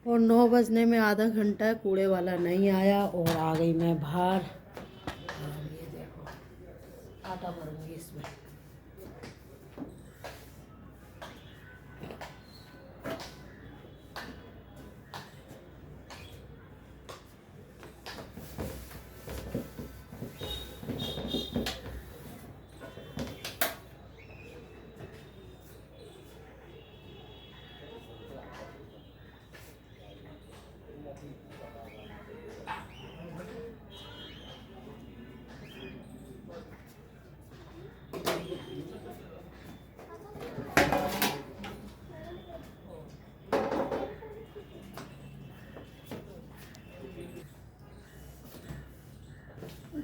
और 9 बजने में आधा घंटा है, कूड़े वाला नहीं आया और आ गई मैं बाहर। और ये देखो आटा भरूंगी इसमें।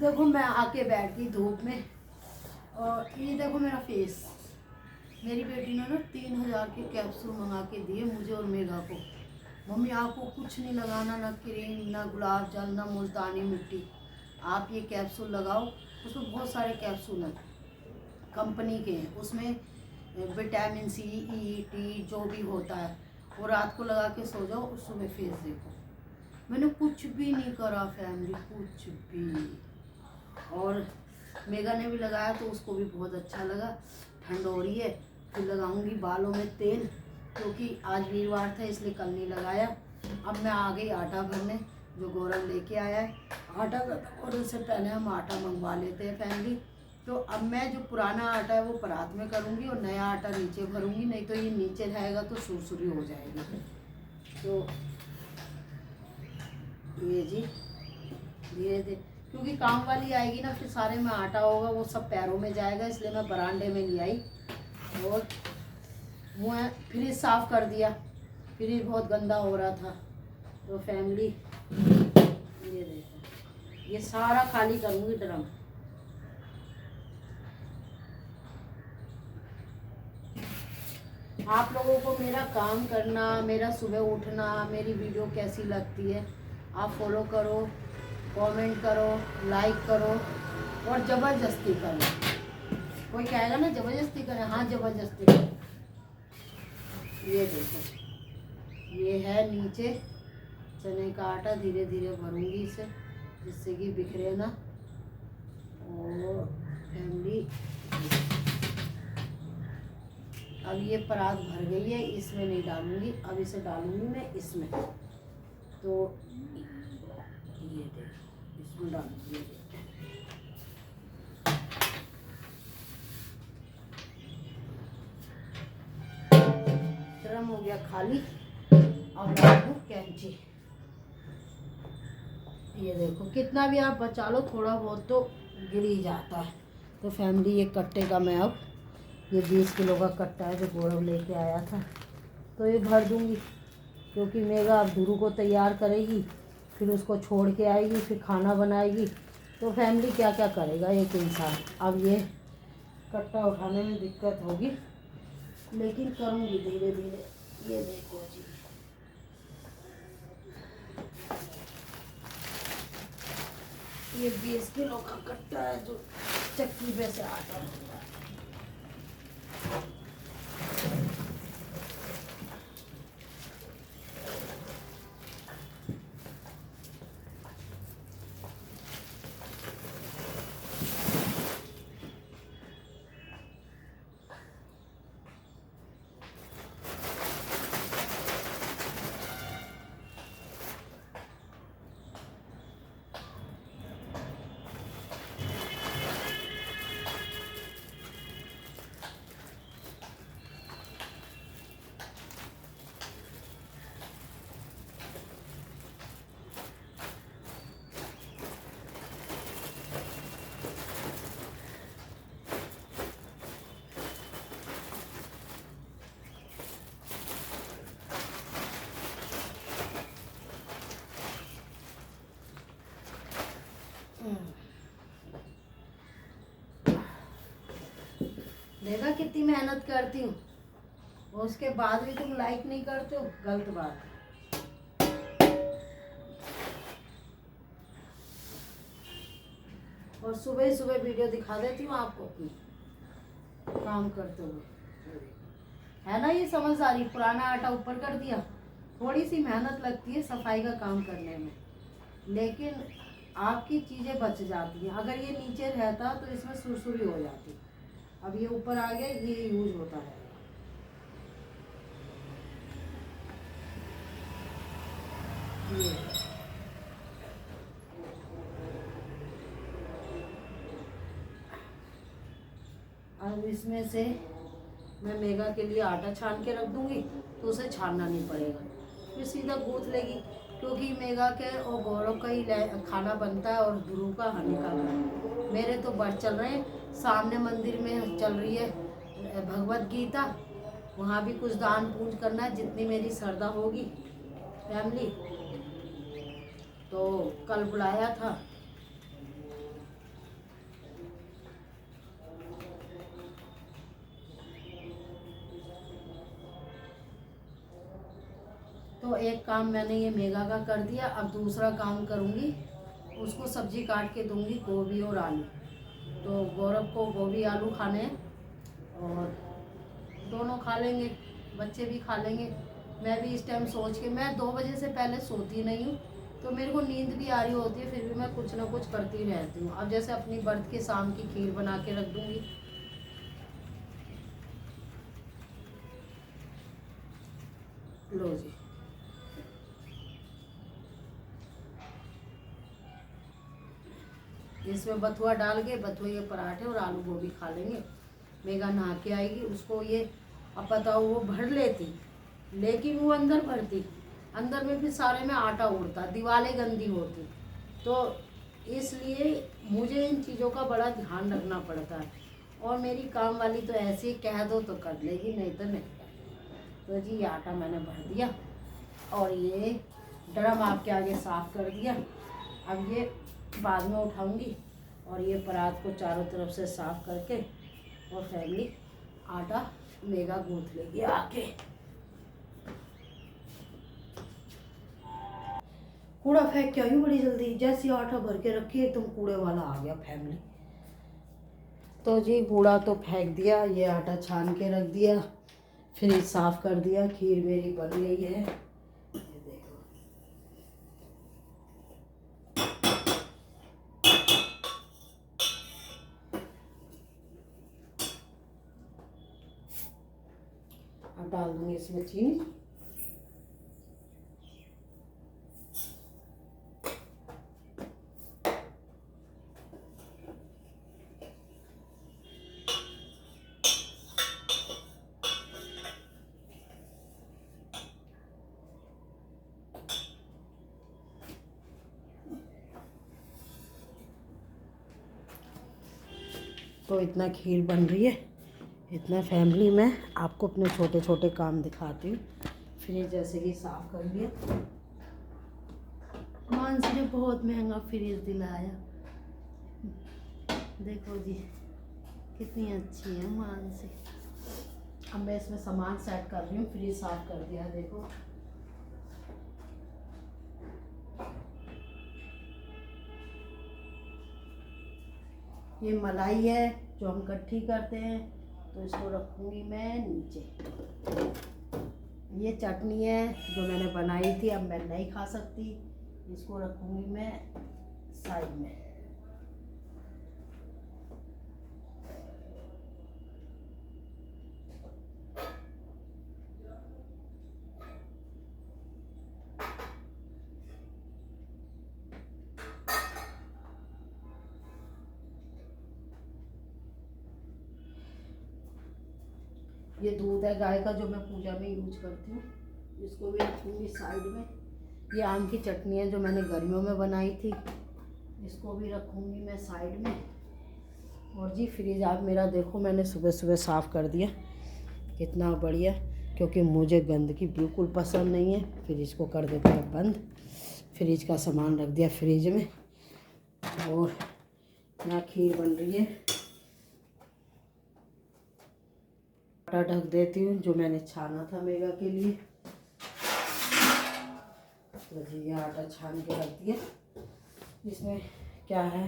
देखो मैं आके बैठ गई धूप में और ये देखो मेरा फेस। मेरी बेटी ने ना 3,000 के कैप्सूल मंगा के दिए मुझे और मेघा को। मम्मी आपको कुछ नहीं लगाना, ना क्रीम, ना गुलाब जल, ना मुल्तानी मिट्टी, आप ये कैप्सूल लगाओ। उसमें बहुत सारे कैप्सूल हैं, कंपनी के हैं, उसमें विटामिन सी, ई, टी जो भी होता है, वो रात को लगा के सो जाओ और सुबह फेस देखो। मैंने कुछ भी नहीं करा फैमिली, कुछ भी। और मेगा ने भी लगाया तो उसको भी बहुत अच्छा लगा। ठंड हो रही है, फिर लगाऊंगी बालों में तेल, क्योंकि आज वीरवार था इसलिए कल नहीं लगाया। अब मैं आ गई आटा भरने, जो गौरव लेके आया है आटा का, और उससे पहले हम आटा मंगवा लेते हैं फैमिली। तो अब मैं जो पुराना आटा है वो परात में करूँगी और नया आटा नीचे भरूँगी, नहीं तो ये नीचे रहेगा तो सुरसुरी हो जाएगी। तो ये जी धीरे धीरे, क्योंकि काम वाली आएगी ना, फिर सारे में आटा होगा, वो सब पैरों में जाएगा, इसलिए मैं बरामदे में ले आई। और मुँह फ्रिज साफ़ कर दिया, फ्रिज बहुत गंदा हो रहा था। तो फैमिली ये देखो, ये सारा खाली करूँगी ड्रम। आप लोगों को मेरा काम करना, मेरा सुबह उठना, मेरी वीडियो कैसी लगती है आप फॉलो करो, कमेंट करो, लाइक करो और ज़बरदस्ती करो। कोई कहेगा ना ज़बरदस्ती करें, हाँ ज़बरदस्ती करें। ये देखो ये है नीचे चने का आटा, धीरे धीरे भरूंगी इसे जिससे कि बिखरे ना। और फैमिली अब ये परात भर गई है, इसमें नहीं डालूंगी, अब इसे डालूंगी मैं इसमें। तो ये देखो इसमें डालूंगी। ड्रम हो गया खाली, अब डालूं कैंची। ये देखो कितना भी आप बचा लो, थोड़ा बहुत तो गिर ही जाता है। तो फैमिली ये कट्टे का मैं अब, ये 20 किलो का कट्टा है जो गौरव लेके आया था, तो ये भर दूंगी। क्योंकि मेगा अब धुरू को तैयार करेगी, फिर उसको छोड़ के आएगी, फिर खाना बनाएगी, तो फैमिली क्या क्या करेगा एक इंसान। अब ये कट्टा उठाने में दिक्कत होगी, लेकिन करूँगी धीरे धीरे। ये देखो जी ये 20 किलो का कट्टा है जो चक्की पे से आता है। देखा कितनी मेहनत करती हूँ, उसके बाद भी तुम लाइक नहीं करते हो, गलत बात है। और सुबह सुबह वीडियो दिखा देती हूँ आपको अपनी काम करते हुए, है ना। ये समझदारी, पुराना आटा ऊपर कर दिया थोड़ी सी मेहनत लगती है सफाई का काम करने में, लेकिन आपकी चीज़ें बच जाती हैं। अगर ये नीचे रहता तो इसमें सुरसुरी हो जाती। अब ये ऊपर आ गया, ये यूज होता है। ये अब इसमें से मैं मेगा के लिए आटा छान के रख दूंगी, तो उसे छानना नहीं पड़ेगा, फिर सीधा गूँथ लेगी। क्योंकि मेगा के और गौरव का ही खाना बनता है और ध्रुव का हनी का घर। मेरे तो बढ़ चल रहे हैं, सामने मंदिर में चल रही है भगवत गीता, वहाँ भी कुछ दान पूज करना है, जितनी मेरी श्रद्धा होगी फैमिली। तो कल बुलाया था, तो एक काम मैंने ये मेगा का कर दिया। अब दूसरा काम करूँगी, उसको सब्जी काट के दूंगी, गोभी और आलू। तो गौरव को गोभी आलू खाने हैं और दोनों खा लेंगे, बच्चे भी खा लेंगे। मैं भी इस टाइम सोच के, मैं 2 बजे से पहले सोती नहीं हूँ, तो मेरे को नींद भी आ रही होती है, फिर भी मैं कुछ ना कुछ करती रहती हूँ। अब जैसे अपनी बर्थ के शाम की खीर बना के रख दूँगी। लो जी, इसमें बथुआ डाल के बथुए के पराठे और आलू गोभी खा लेंगे। मेगा नहा के आएगी, उसको ये अब बताओ वो भर लेती, लेकिन वो अंदर भरती, अंदर में फिर सारे में आटा उड़ता, दीवारें गंदी होती। तो इसलिए मुझे इन चीज़ों का बड़ा ध्यान रखना पड़ता है। और मेरी काम वाली तो ऐसे ही कह दो तो कर लेगी, नहीं तो नहीं। तो जी ये आटा मैंने भर दिया और ये ड्रम आपके आगे साफ़ कर दिया। अब ये बाद में उठाऊंगी और ये परात को चारों तरफ से साफ़ करके और फैमिली आटा मेगा गूँथ लेगी आके। कूड़ा फेंक के आई बड़ी जल्दी, जैसे आटा भर के रखी एकदम कूड़े वाला आ गया फैमिली। तो जी कूड़ा तो फेंक दिया, ये आटा छान के रख दिया, फ्रिज साफ़ कर दिया, खीर मेरी बन गई है। ये देखो, अब डाल दूंगी इसमें चीनी। तो इतना खीर बन रही है, इतना फैमिली में आपको अपने छोटे छोटे काम दिखाती हूँ। फ्रिज जैसे कि साफ़ कर लिया, मानसी ने बहुत महंगा फ्रिज दिलाया, देखो जी कितनी अच्छी है मानसी। अब मैं इसमें सामान सेट कर रही हूँ, फ्रिज साफ़ कर दिया है देखो। ये मलाई है जो हम इकट्ठी करते हैं, तो इसको रखूँगी मैं नीचे। ये चटनी है जो मैंने बनाई थी, अब मैं नहीं खा सकती, इसको रखूँगी मैं साइड में। ये दूध है गाय का जो मैं पूजा में यूज करती हूँ, इसको भी रखूँगी साइड में। ये आम की चटनी है जो मैंने गर्मियों में बनाई थी, इसको भी रखूँगी मैं साइड में। और जी फ्रिज आप मेरा देखो, मैंने सुबह सुबह साफ़ कर दिया, कितना बढ़िया, क्योंकि मुझे गंदगी बिल्कुल पसंद नहीं है। फ्रिज को कर देते हैं बंद, फ्रिज का सामान रख दिया फ्रिज में। और यहाँ खीर बन रही है, आटा ढक देती हूँ जो मैंने छाना था मेगा के लिए। तो जी ये आटा छान के रख दिया। इसमें क्या है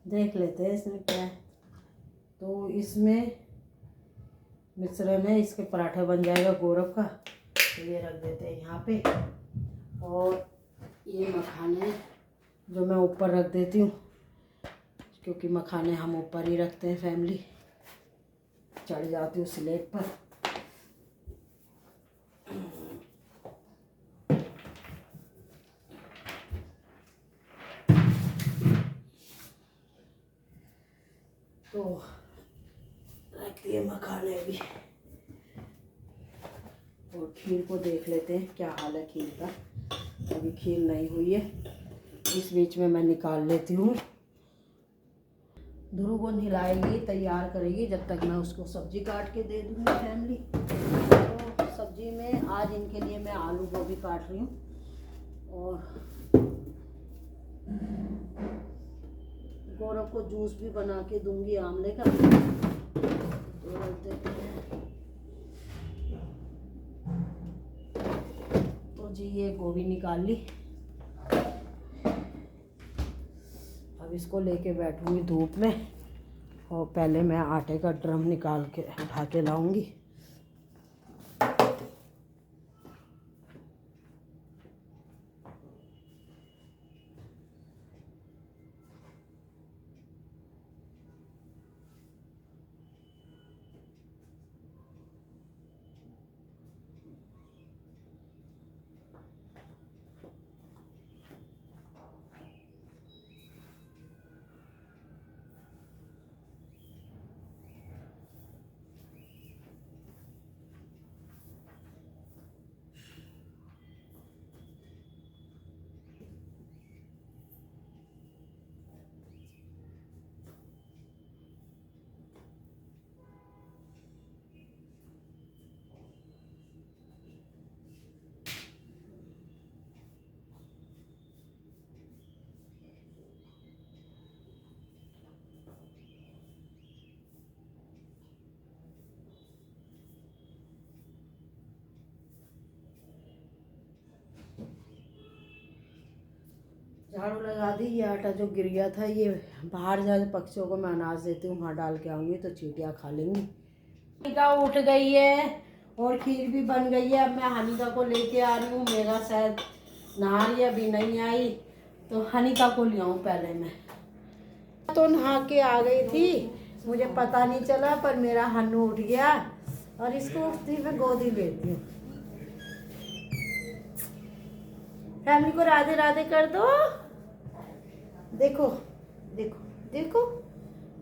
देख लेते हैं, इसमें क्या है। तो इसमें मिश्रण है, इसके पराठा बन जाएगा गौरव का। तो ये रख देते हैं यहाँ पे। और ये मखाने जो मैं ऊपर रख देती हूँ, क्योंकि मखाने हम ऊपर ही रखते हैं, फैमिली चढ़ जाती हूँ स्लेट पर। तो रख दिए मखाने भी। और खीर को देख लेते हैं क्या हाल है खीर का। अभी खीर नहीं हुई है, इस बीच में मैं निकाल लेती हूँ। ध्रुव को नहलाएगी, तैयार करेगी, जब तक मैं उसको सब्जी काट के दे दूँगी फैमिली। तो सब्जी में आज इनके लिए मैं आलू गोभी काट रही हूँ और गौरव को जूस भी बना के दूंगी आंवले का। तो रख देते हैं। तो जी ये गोभी निकाल ली। अब इसको लेके बैठूंगी धूप में, और पहले मैं आटे का ड्रम निकाल के उठा के लाऊंगी। झाड़ू लगा दी। ये आटा जो गिर गया था, ये बाहर जाके पक्षियों को मैं अनाज देती हूँ, वहाँ डाल के आऊँगी तो चींटियाँ खा लेंगी। हनिका उठ गई है और खीर भी बन गई है। अब मैं हनिका को लेके आ रही हूँ। मेरा शायद नहा रही अभी नहीं आई, तो हनिका को ले आऊँ पहले मैं। तो नहा के आ गई थी, मुझे पता नहीं चला, पर मेरा हन्नू उठ गया और इसको उठती मैं गोदी लेती हूँ। फैमिली को राधे राधे कर दो। देखो देखो देखो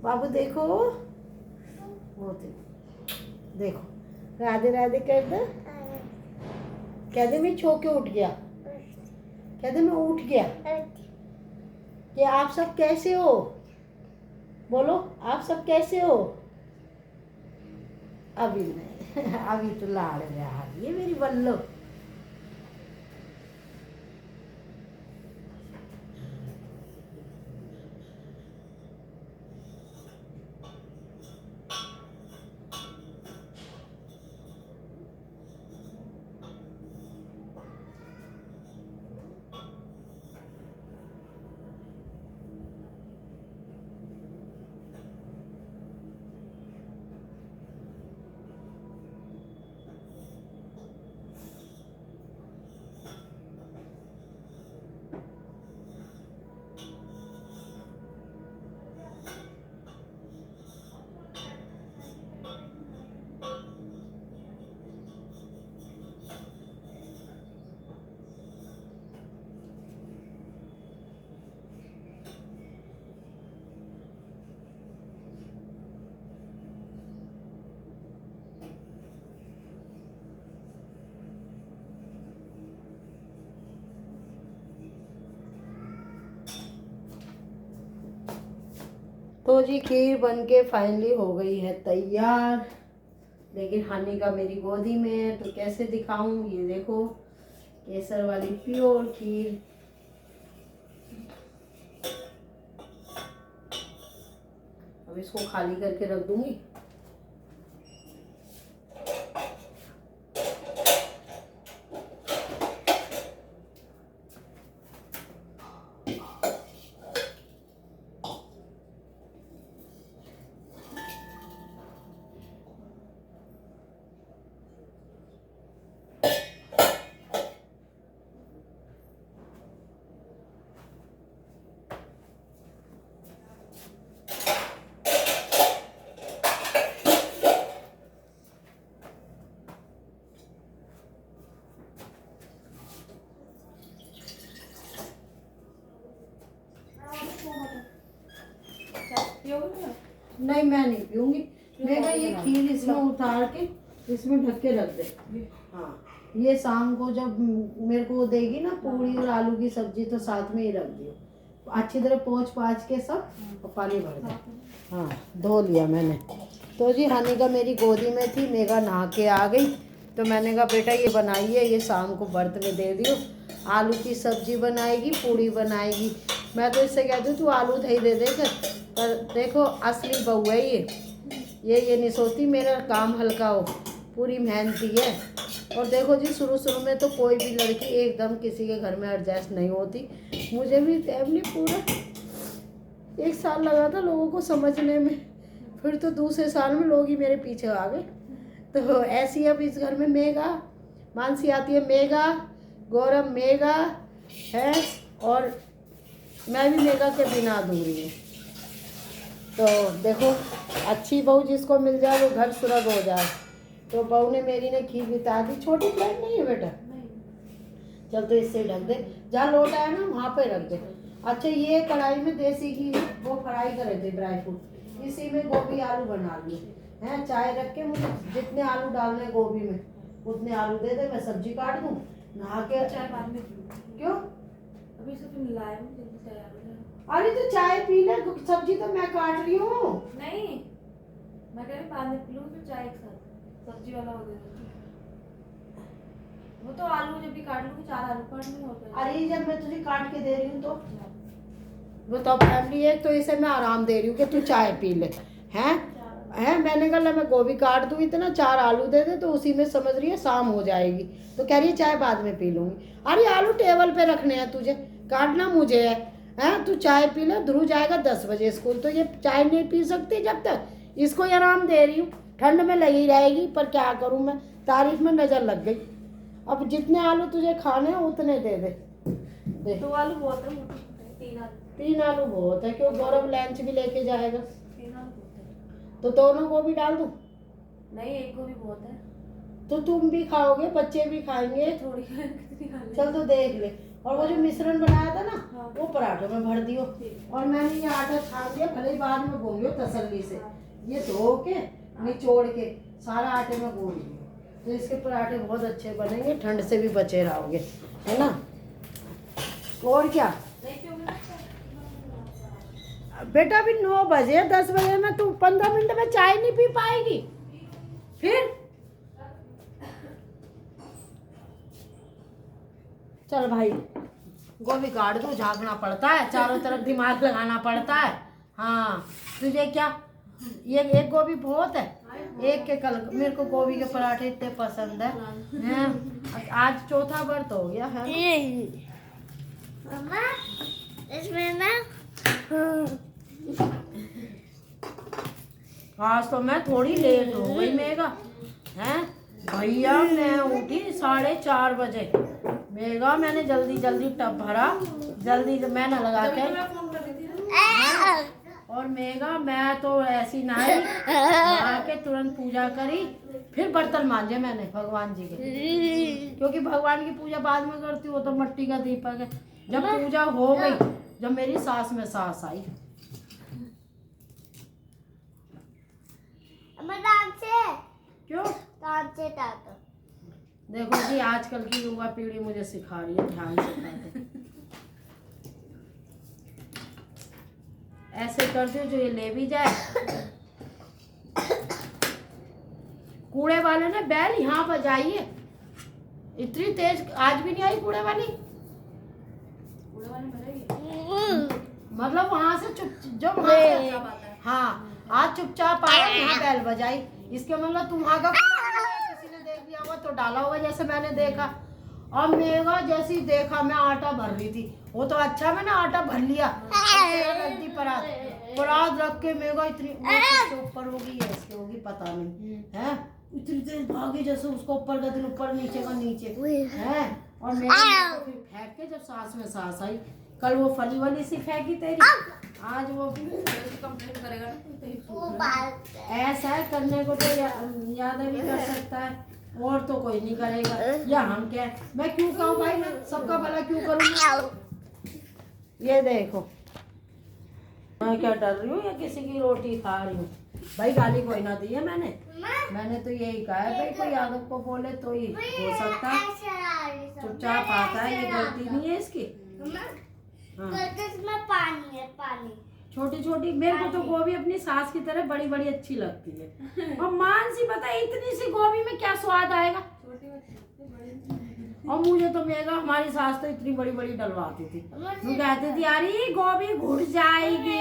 बाबू, देखो वो देखो, राधे राधे कर दो। कह दे मैं छो के उठ गया, कह दे मैं उठ गया। कि आप सब कैसे हो, बोलो आप सब कैसे हो। अभी नहीं अभी तो लाड़ में आ रही है मेरी बल्लो। तो जी खीर बनके फाइनली हो गई है तैयार, लेकिन हनिका मेरी गोदी में है तो कैसे दिखाऊं। ये देखो केसर वाली प्योर खीर। अब इसको खाली करके रख दूंगी। पियोगे? नहीं मैं नहीं पीऊंगी। मेगा ये खीर इसमें उतार के इसमें ढक के रख दे। हाँ ये शाम को जब मेरे को देगी ना पूरी और आलू की सब्जी तो साथ में ही रख दियो, अच्छी तरह पोंछ पाछ के सब और पानी भर दे। हाँ धो लिया मैंने। तो जी हानिका मेरी गोदी में थी, मेगा नहा के आ गई तो मैंने कहा बेटा ये बनाइए, ये शाम को व्रत में दे दियो। आलू की सब्जी बनाएगी, पूड़ी बनाएगी। मैं तो इससे कहती हूँ तू आलू दही दे देकर, पर देखो असली बहू है ये नहीं सोचती मेरा काम हल्का हो, पूरी मेहनती है। और देखो जी शुरू में तो कोई भी लड़की एकदम किसी के घर में एडजस्ट नहीं होती। मुझे भी फैमिली पूरा 1 साल लगा था लोगों को समझने में, फिर तो दूसरे साल में लोग ही मेरे पीछे आ गए। तो ऐसी अब इस घर में मेगा, मानसी आती है मेगा, गौरव मेगा है और मैं भी मेगा के बिना अधूरी हूँ। तो देखो अच्छी बहू जिसको मिल जाए वो घर सुरग हो जाए। तो बहू ने मेरी ने खीर बिता दी। छोटी प्लेट नहीं है बेटा, चल तो इससे ढक दे, जहाँ लोटा है ना वहाँ पे रख दे। अच्छा ये कढ़ाई में देसी घी वो फ्राई करे थे ड्राई फ्रूट, इसी में गोभी आलू बना लिए हैं। चाय रख के मुझे जितने आलू डालने गोभी में उतने आलू दे दे, मैं सब्जी काट दूँ नहा के। चाय बाद में क्यों? अभी से फिर मिलाया हूँ, जल्दी तैयार हो जाए। अरे तो चाय पी ले, सब्जी तो मैं काट रही हूँ। नहीं मैं कह रही बाद में पी लूँगी, फिर चाय एक साथ सब्जी वाला हो गया। वो तो आलू जब भी काट लूँगी 4 आलू काटने होते हैं। अरे जब मैं तुझे काट के दे रही हूँ तो बताओ फैमिली है तो इसे मैं आराम दे रही हूँ कि तू चाय पी ले। हैं मैंने कहा मैं गोभी काट दूँ इतना, 4 आलू दे दे, तो उसी में समझ रही है शाम हो जाएगी। तो कह रही है चाय बाद में पी लूँगी। अरे आलू टेबल पे रखने हैं, तुझे काटना मुझे है। हैं तू चाय पी ले, ध्रुव जाएगा 10 बजे स्कूल, तो ये चाय नहीं पी सकती जब तक। इसको ही आराम दे रही हूँ, ठंड में लगी रहेगी, पर क्या करूँ मैं, तारीफ में नज़र लग गई। अब जितने आलू तुझे खाने हैं उतने दे दे। 2 आलू बहुत है, 3 आलू बहुत है, क्यों गौरव लंच भी लेके जाएगा। 3 आलू बहुत है। तो दोनों को भी डाल दूं? नहीं एक को भी बहुत है। तो तुम भी खाओगे, बच्चे भी खाएंगे। थोड़ी कितनी खा ले। चल तो देख ले। और वो जो मिश्रण बनाया था ना हाँ। वो पराठों में भर दियो। और मैंने ये आटा छान दिया, भले ही बाद में गूंगियो तसल्ली से। ये धो के निचोड़ के सारा आटे में गूंद दियो, तो इसके पराठे बहुत अच्छे बनेंगे, ठंड से भी बचे रहोगे, है ना। और क्या बेटा, अभी 9 बजे 10 बजे में तू 15 मिनट में चाय नहीं पी पाएगी फिर। चल भाई गोभी काट दो, झाँकना पड़ता है, चारों तरफ दिमाग लगाना पड़ता है। हाँ तुझे क्या ये एक गोभी बहुत है, एक के कल मेरे को गोभी के पराठे इतने पसंद है हैं? आज चौथा व्रत हो गया है। मम्मा इसमें ना आज तो मैं थोड़ी लेट हो गई मेगा हैं भैया। मैं उठी 4:30 बजे मेगा, मैंने जल्दी जल्दी टब भरा, जल्दी मैं ना लगा के। और मेगा मैं तो ऐसी नहाई, नहा के तुरंत पूजा करी, फिर बर्तन मांजे मैंने भगवान जी के, क्योंकि भगवान की पूजा बाद में करती हूँ, तो मिट्टी का दीपक है। जब पूजा हो गई, जब मेरी सास में सास आई, क्यों देखो जी आजकल की युवा पीढ़ी मुझे सिखा रही है, ध्यान से खाते ऐसे करती हूँ जो ये ले भी जाए। कूड़े वाले ने बैल यहाँ बजाइए, इतनी तेज आज भी नहीं आई कूड़े वाली। मतलब वहां से चुप जो हाँ आज चुपचाप आया, यहाँ बैल बजाई, इसके मतलब तुम वहाँ का किसी ने देख लिया होगा तो डाला होगा, जैसे मैंने देखा। और मेगा जैसे ही देखा, मैं आटा भर रही थी, वो तो अच्छा मैंने आटा भर लिया, रख दी परात रख के। मेगा इतनी ऊपर होगी या इसके होगी पता नहीं है, इतनी तेज भागी जैसे उसको ऊपर का दिन ऊपर, नीचे का नीचे है। और मेगा फिर फेंक के जब सास में सास आई, कल वो फली वाली सी फेंकी तेरी, आज वो भी कंप्लेंट करेगा ना। ऐसा है करने को तो याद भी कर सकता है, और तो कोई नहीं करेगा। या हम क्या, मैं क्यों कहूँ भाई, मैं सबका भला क्यों करूँगा। ये देखो मैं क्या डर रही हूँ या किसी की रोटी खा रही हूँ? भाई गाली कोई ना दी है मैंने तो यही कहा है भाई, कोई यादव को बोले तो ही हो सकता है। चुपचाप आता है, ये गलती नहीं है इसकी। हाँ। इसमें पानी है, पानी छोटी छोटी मेरे को तो गोभी अपनी सास की तरह बड़ी बड़ी अच्छी लगती है। और मानसी पता है इतनी सी गोभी में क्या स्वाद आएगा। और मुझे तो मेगा हमारी सास तो इतनी बड़ी बड़ी डलवाती थी, वो कहती थी यार ये गोभी घुट जाएगी।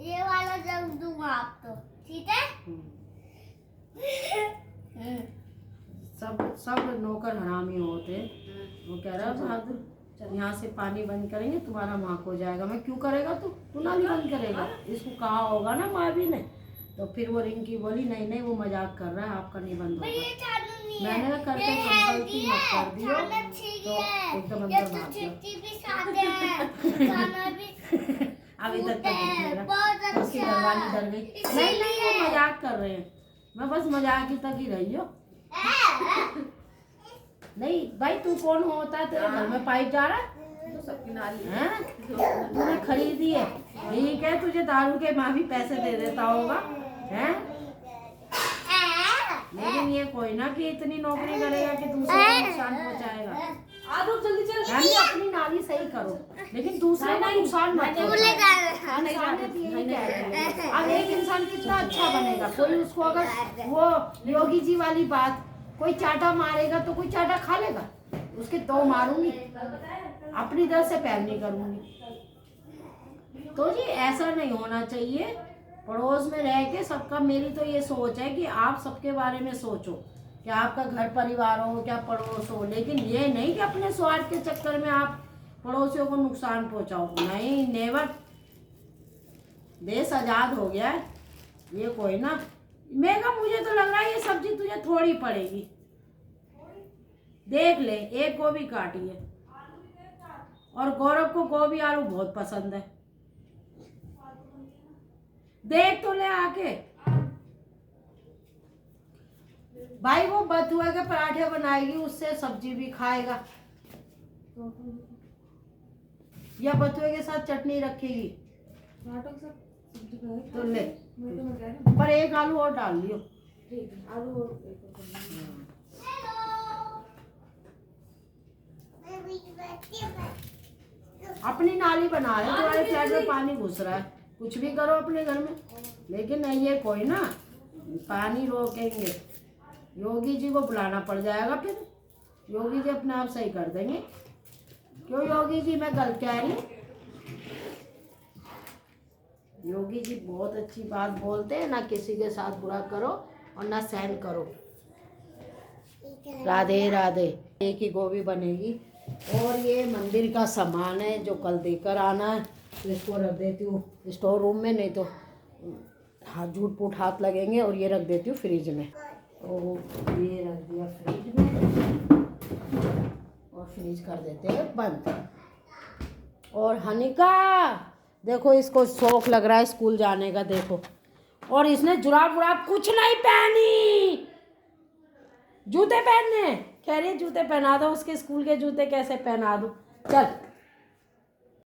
ये वाला जब दूंगा आपको, ठीक है? सब नौकर हरामी होते। वो कह रहा बहादुर यहाँ से पानी बंद करेंगे तुम्हारा वहाँ हो जाएगा। मैं क्यों करेगा तू नाली बंद करेगा? इसको कहा होगा ना भाभी ने, तो फिर वो रिंकी बोली नहीं नहीं वो मजाक कर रहा है, आपका नहीं बंद होगा। मैंने कहा करके कंपल्टी मत कर दियो तो एकदम अंदर मार दिया। अभी तक तो उसकी घरवाली डर गई। नहीं नहीं वो मजाक कर रहे हैं, मैं बस मजाक ही तक ही रही हो। नहीं भाई तू कौन होता है, तेरे घर में पाइप जा रहा है? सबकी नाली हैं? तूने खरीदी है, ठीक है तुझे दारू के माँ भी पैसे दे देता होगा हैं? लेकिन ये कोई ना कि इतनी नौकरी करेगा कि दूसरे को नुकसान पहुंचाएगा। जल्दी चल। यानी अपनी नाली सही करो लेकिन दूसरे को नुकसान मत पहुंचाओ। अब एक इंसान कितना अच्छा बनेगा, कोई उसको अगर वो योगी जी वाली बात, कोई चाटा मारेगा तो कोई चाटा खा लेगा, उसके दो मारूंगी, अपनी तरफ से पैर नहीं करूंगी। तो जी ऐसा नहीं होना चाहिए। पड़ोस में रह के सबका, मेरी तो ये सोच है कि आप सबके बारे में सोचो कि आपका घर परिवार हो क्या पड़ोस हो, लेकिन ये नहीं कि अपने स्वार्थ के चक्कर में आप पड़ोसियों को नुकसान पहुंचाओ। नहीं, नेवर। देश आजाद हो गया है। ये कोई ना मेगा, मुझे तो लग रहा है ये सब्जी तुझे थोड़ी पड़ेगी। देख ले, एक गोभी काटी है और गौरव को गोभी आलू बहुत पसंद है। देख तो ले आके। भाई वो बथुआ के पराठे बनाएगी, उससे सब्जी भी खाएगा, या बथुए के साथ चटनी रखेगी तो ले। पर एक आलू और डाल लियो। ठीक है, आलू और अपनी नाली बना रहे, तुम्हारे फ्लैट में पानी घुस रहा है, कुछ भी करो अपने घर में, लेकिन नहीं ये कोई ना पानी रोकेंगे। योगी जी को बुलाना पड़ जाएगा, फिर योगी जी अपने आप सही कर देंगे। क्यों योगी जी, मैं गलत कह रही हूँ? योगी जी बहुत अच्छी बात बोलते हैं, ना किसी के साथ बुरा करो और ना सहन करो। राधे राधे। एक ही गोभी बनेगी और ये मंदिर का सामान है जो कल देकर आना है, तो इसको रख देती हूँ स्टोर रूम में, नहीं तो हाथ झूठ फूट हाथ लगेंगे। और ये रख देती हूँ फ्रिज में। तो ये रख दिया फ्रिज में और फ्रिज कर देते हैं बंद। और हनिका देखो, इसको शौक लग रहा है स्कूल जाने का, देखो। और इसने जुराब वुराब कुछ नहीं पहनी, जूते पहनने कह रही है, जूते पहना दो उसके स्कूल के जूते। कैसे पहना दूँ? चल